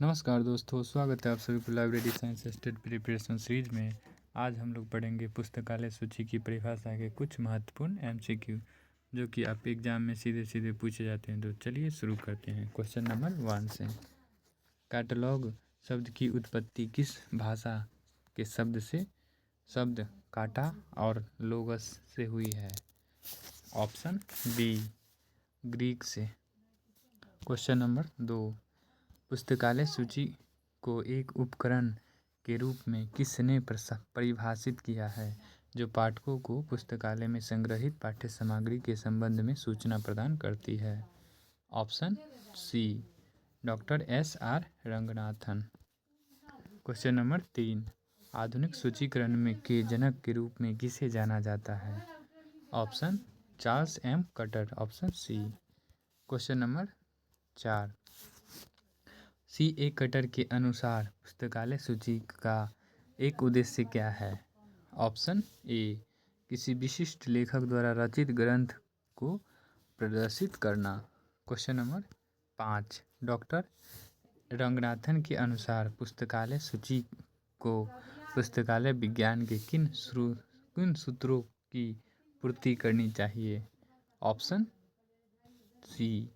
नमस्कार दोस्तों, स्वागत है आप सभी को library science state preparation series में। आज हम लोग पढ़ेंगे पुस्तकालय सूची की परिभाषा के कुछ महत्वपूर्ण एमसीक्यू जो कि आप एग्जाम में सीधे सीधे पूछे जाते हैं। तो चलिए शुरू करते हैं क्वेश्चन नंबर 1 से। कैटलॉग शब्द की उत्पत्ति किस भाषा के शब्द काटा और लोगस से हुई है? ऑप्शन बी, ग्रीक से। क्वेश्चन नंबर 2, पुस्तकालय सूची को एक उपकरण के रूप में किसने परिभाषित किया है जो पाठकों को पुस्तकालय में संग्रहित पाठ्य सामग्री के संबंध में सूचना प्रदान करती है? Option C, doctor S R. Ranganathan. Question number 3, आधुनिक सूचीकरण में के जनक के रूप में किसे जाना जाता है? Option Charles M Cutter. Option C. Question number 4, C.A. Cutter के अनुसार पुस्तकालय सूची का एक उद्देश्य क्या है? ऑप्शन ए, किसी विशिष्ट लेखक द्वारा रचित ग्रंथ को प्रदर्शित करना। क्वेश्चन नंबर 5, डॉक्टर रंगनाथन के अनुसार पुस्तकालय सूची को पुस्तकालय विज्ञान के किन सूत्रों की पूर्ति करनी चाहिए? ऑप्शन सी,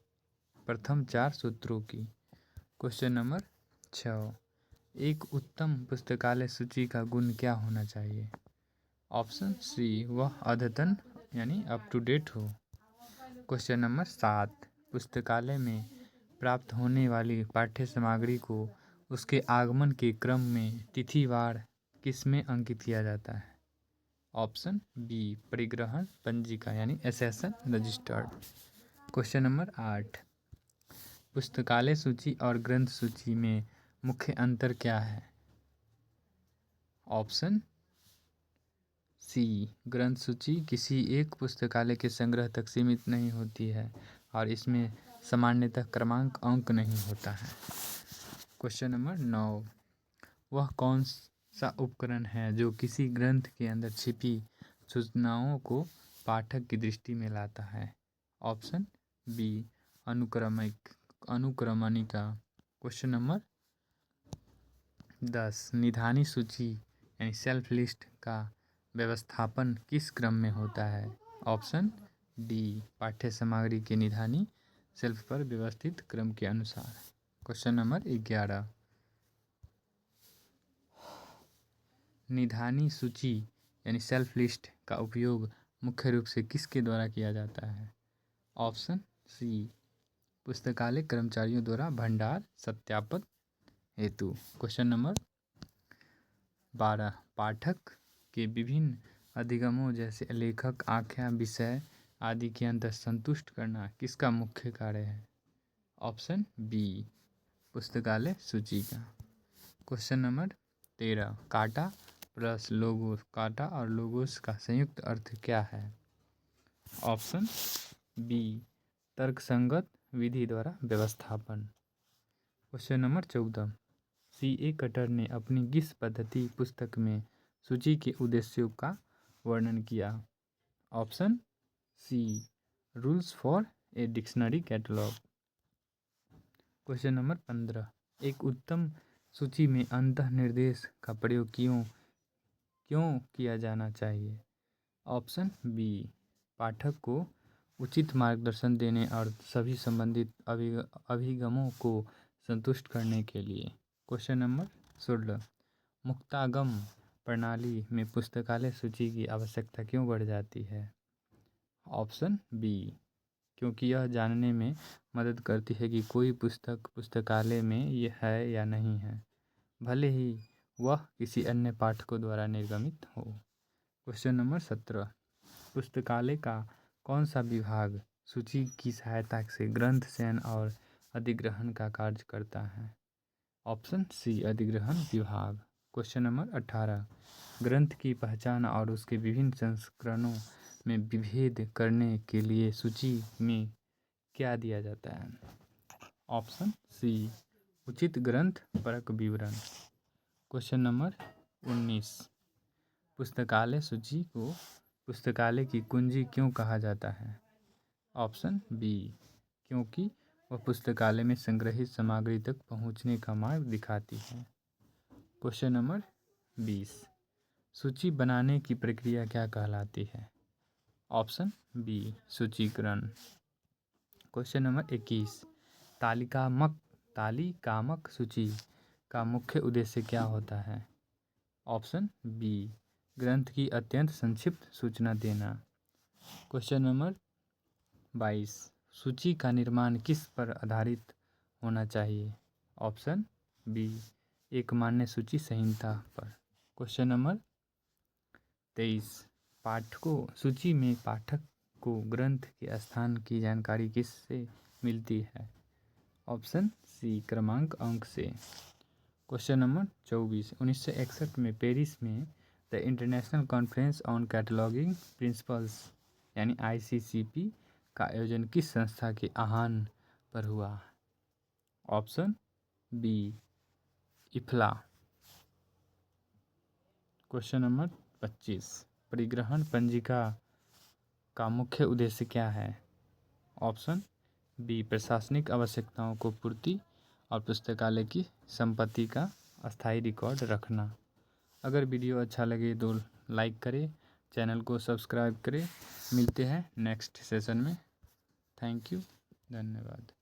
प्रथम 4 सूत्रों की। क्वेश्चन नंबर 6, एक उत्तम पुस्तकालय सूची का गुण क्या होना चाहिए? ऑप्शन सी, वह अद्यतन यानी अप टू डेट हो। क्वेश्चन नंबर 7, पुस्तकालय में प्राप्त होने वाली पाठ्य सामग्री को उसके आगमन के क्रम में तिथिवार किसमें अंकित किया जाता है? ऑप्शन बी, परिग्रहण पंजिका यानी एसेशन रजिस्टर्ड। क्वेश्चन नंबर 8, पुस्तकालय सूची और ग्रंथ सूची में मुख्य अंतर क्या है? ऑप्शन सी, ग्रंथ सूची किसी एक पुस्तकालय के संग्रह तक सीमित नहीं होती है और इसमें सामान्यतः क्रमांक अंक नहीं होता है। क्वेश्चन नंबर 9, वह कौन सा उपकरण है जो किसी ग्रंथ के अंदर छिपी सूचनाओं को पाठक की दृष्टि में लाता है? ऑप्शन बी, अनुक्रमणिका। क्वेश्चन नंबर 10, निधानी सूची यानी सेल्फ लिस्ट का व्यवस्थापन किस क्रम में होता है? ऑप्शन डी, पाठ्य सामग्री के निधानी सेल्फ पर व्यवस्थित क्रम के अनुसार। क्वेश्चन नंबर 11, निधानी सूची यानी सेल्फ लिस्ट का उपयोग मुख्य रूप से किसके द्वारा किया जाता है? ऑप्शन सी, पुस्तकालय कर्मचारियों द्वारा भंडार सत्यापन हेतु। क्वेश्चन नंबर 12, पाठक के विभिन्न अधिगमों जैसे लेखक, आख्या, विषय आदि के अंदर संतुष्ट करना किसका मुख्य कार्य है? ऑप्शन बी, पुस्तकालय सूची का। क्वेश्चन नंबर 13, काटा प्लस लोगो, काटा और लोगोस का संयुक्त अर्थ क्या है? ऑप्शन बी, तर्कसंगत विधि द्वारा व्यवस्थापन। Question number 14, C.A. कटर ने अपनी किस पद्धति पुस्तक में सूची के उद्देश्यों का वर्णन किया? Option C, rules for a dictionary catalogue. Question number 15, एक उत्तम सूची में अंतःनिर्देश का प्रयोग क्यों किया जाना चाहिए? ऑप्शन बी, पाठक को उचित मार्गदर्शन देने और सभी संबंधित अभिगमों को संतुष्ट करने के लिए। क्वेश्चन नंबर 16, मुक्तागम प्रणाली में पुस्तकालय सूची की आवश्यकता क्यों बढ़ जाती है? ऑप्शन बी, क्योंकि यह जानने में मदद करती है कि कोई पुस्तक पुस्तकालय में यह है या नहीं है, भले ही वह किसी अन्य पाठकों द्वारा निर्गमित हो। क्वेश्चन नंबर 17, पुस्तकालय का कौन सा विभाग सूची की सहायता से ग्रंथ चयन और अधिग्रहण का कार्य करता है? ऑप्शन सी, अधिग्रहण विभाग। क्वेश्चन नंबर 18, ग्रंथ की पहचान और उसके विभिन्न संस्करणों में विभेद करने के लिए सूची में क्या दिया जाता है? ऑप्शन सी, उचित ग्रंथ परक विवरण। क्वेश्चन नंबर 19, पुस्तकालय सूची को पुस्तकालय की कुंजी क्यों कहा जाता है? ऑप्शन बी, क्योंकि वह पुस्तकालय में संग्रहित सामग्री तक पहुंचने का मार्ग दिखाती है। क्वेश्चन नंबर 20, सूची बनाने की प्रक्रिया क्या कहलाती है? ऑप्शन बी सूचीकरण। क्वेश्चन नंबर 21, तालिकामक सूची का मुख्य उद्देश्य क्या होता है? ऑप्शन बी ग्रंथ की अत्यंत संक्षिप्त सूचना देना। क्वेश्चन नंबर 22, सूची का निर्माण किस पर आधारित होना चाहिए? ऑप्शन बी एक मान्य सूची संहिता पर। क्वेश्चन नंबर 23, सूची में पाठक को ग्रंथ के स्थान की जानकारी किससे मिलती है? ऑप्शन सी क्रमांक अंक से। क्वेश्चन नंबर 24, 1961 में पेरिस में the international conference on cataloguing principles यानी ICCP का आयोजन किस संस्था के आह्वान पर हुआ? Option B IFLA. Question number 25, परिग्रहण पंजिका का मुख्य उद्देश्य क्या है? ऑप्शन बी प्रशासनिक आवश्यकताओं को पूर्ति और पुस्तकालय की संपत्ति का अस्थायी रिकॉर्ड रखना। अगर वीडियो अच्छा लगे तो लाइक करें, चैनल को सब्सक्राइब करें। मिलते हैं नेक्स्ट सेशन में। थैंक यू, धन्यवाद।